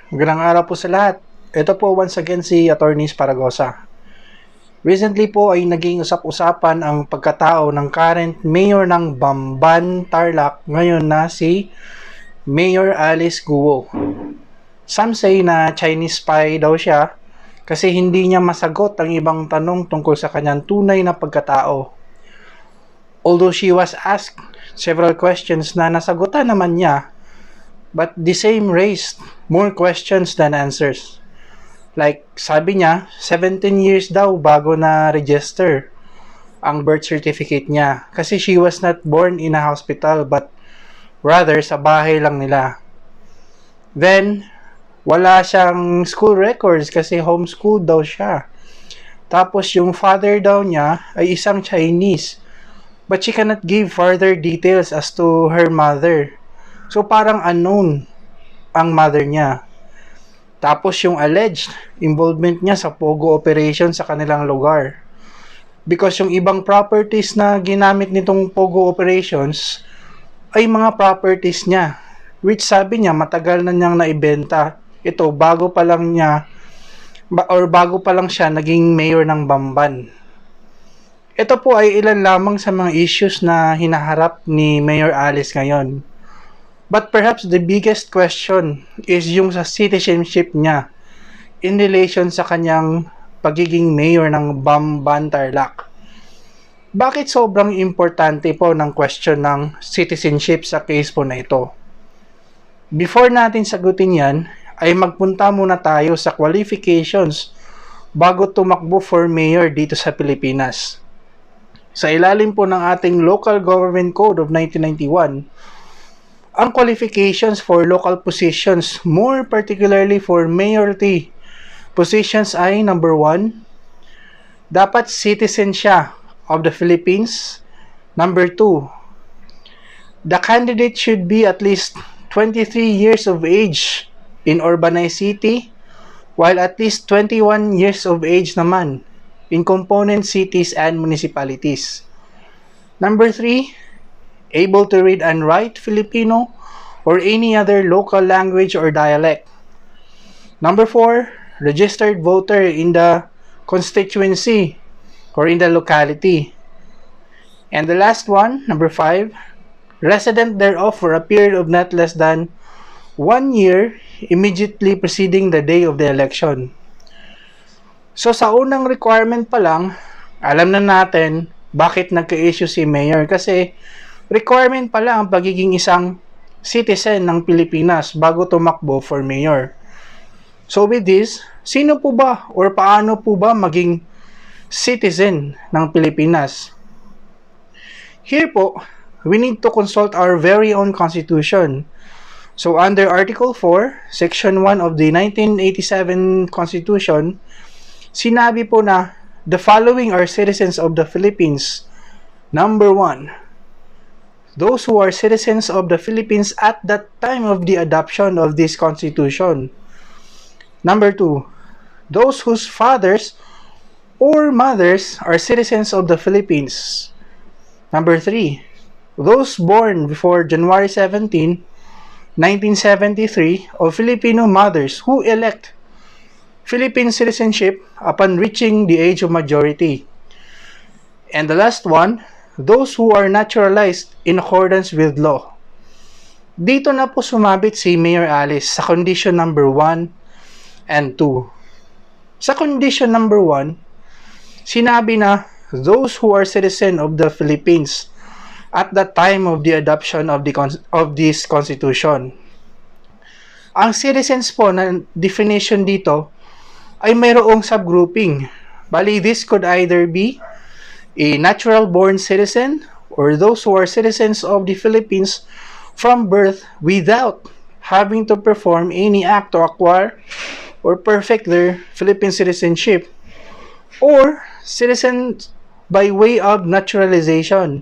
Magandang araw po sa lahat. Ito po once again si Attorney Paragosa. Recently po ay naging usap-usapan ang pagkatao ng current mayor ng Bamban, Tarlac, ngayon na si Mayor Alice Guo. Some say na Chinese spy daw siya kasi hindi niya masagot ang ibang tanong tungkol sa kanyang tunay na pagkatao. Although she was asked several questions na nasagutan naman niya, but the same raised more questions than answers. Like, sabi niya, 17 years daw bago na-register ang birth certificate niya. Kasi she was not born in a hospital, but rather sa bahay lang nila. Then, wala siyang school records kasi homeschooled daw siya. Tapos, yung father daw niya ay isang Chinese. But she cannot give further details as to her mother. So, parang unknown ang mother niya. Tapos, yung alleged involvement niya sa Pogo operation sa kanilang lugar. Because yung ibang properties na ginamit nitong Pogo operations ay mga properties niya. Which sabi niya, matagal na niyang naibenta. Ito, bago pa lang siya naging mayor ng Bamban. Ito po ay ilan lamang sa mga issues na hinaharap ni Mayor Alice ngayon. But perhaps the biggest question is yung sa citizenship niya in relation sa kanyang pagiging mayor ng Bamban, Tarlac. Bakit sobrang importante po ng question ng citizenship sa case po na ito? Before natin sagutin yan, ay magpunta muna tayo sa qualifications bago tumakbo for mayor dito sa Pilipinas. Sa ilalim po ng ating Local Government Code of 1991, ang qualifications for local positions, more particularly for mayoralty positions ay number 1, dapat citizen siya of the Philippines. Number 2, the candidate should be at least 23 years of age in urbanized city, while at least 21 years of age naman in component cities and municipalities. Number 3, able to read and write Filipino or any other local language or dialect. Number 4, registered voter in the constituency or in the locality. And the last one, number 5, resident thereof for a period of not less than 1 year immediately preceding the day of the election. So sa unang requirement pa lang, alam na natin bakit nagka-issue si Mayor, kasi requirement pala ang pagiging isang citizen ng Pilipinas bago tumakbo for mayor. So with this, sino po ba or paano po ba maging citizen ng Pilipinas? Here po, we need to consult our very own constitution. So under Article 4, Section 1 of the 1987 Constitution, sinabi po na the following are citizens of the Philippines. Number 1, those who are citizens of the Philippines at that time of the adoption of this Constitution. Number 2, those whose fathers or mothers are citizens of the Philippines. Number 3, those born before January 17, 1973 of Filipino mothers who elect Philippine citizenship upon reaching the age of majority. And the last one, those who are naturalized in accordance with law. Dito na po sumabit si Mayor Alice sa condition number 1 and 2. Sa condition number 1, sinabi na those who are citizen of the Philippines at the time of the adoption of this Constitution. Ang citizens po na definition dito ay mayroong subgrouping. Bali, this could either be a natural-born citizen or those who are citizens of the Philippines from birth without having to perform any act to acquire or perfect their Philippine citizenship, or citizens by way of naturalization.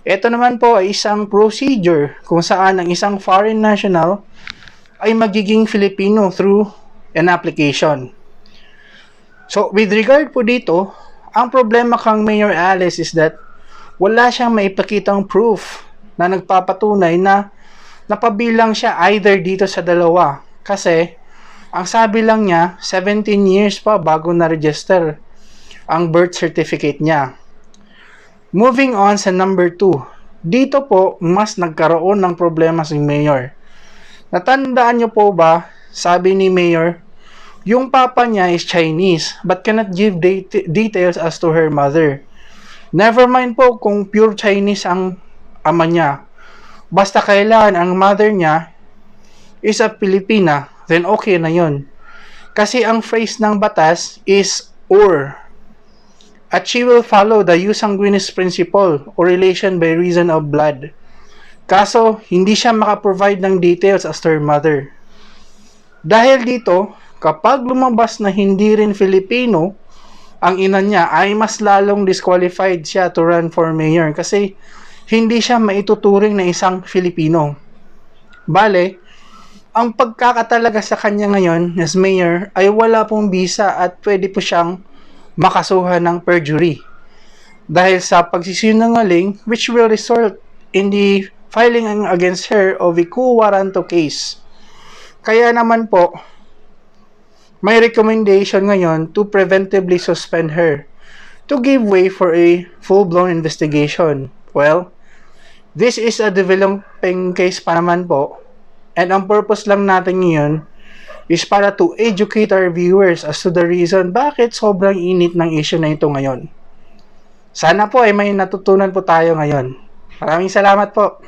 Ito naman po ay isang procedure kung saan ang isang foreign national ay magiging Filipino through an application. So, with regard po dito, ang problema kang Mayor Alice is that wala siyang maipakitang proof na nagpapatunay na napabilang siya either dito sa dalawa. Kasi, Ang sabi lang niya, 17 years pa bago na-register ang birth certificate niya. Moving on sa number 2. Dito po, mas nagkaroon ng problema si Mayor. Natandaan niyo po ba, sabi ni Mayor, yung papa niya is Chinese but cannot give details as to her mother. Never mind po kung pure Chinese ang ama niya. Basta kailangan ang mother niya is a Filipina, then okay na yon. Kasi ang phrase ng batas is or. At she will follow the jus sanguinis principle or relation by reason of blood. Kaso, hindi siya makaprovide ng details as to her mother. Dahil dito, kapag lumabas na hindi rin Filipino ang ina niya, ay mas lalong disqualified siya to run for mayor kasi hindi siya maituturing na isang Filipino. Bale, ang pagkakatalaga sa kanya ngayon as mayor ay wala pong visa at pwede po siyang makasuhan ng perjury dahil sa pagsisinungaling, which will result in the filing against her of a quo warranto case. Kaya naman po, may recommendation ngayon to preventively suspend her to give way for a full-blown investigation. Well, this is a developing case pa naman po, and ang purpose lang natin ngayon is para to educate our viewers as to the reason bakit sobrang init ng issue na ito ngayon. Sana po ay may natutunan po tayo ngayon. Maraming salamat po.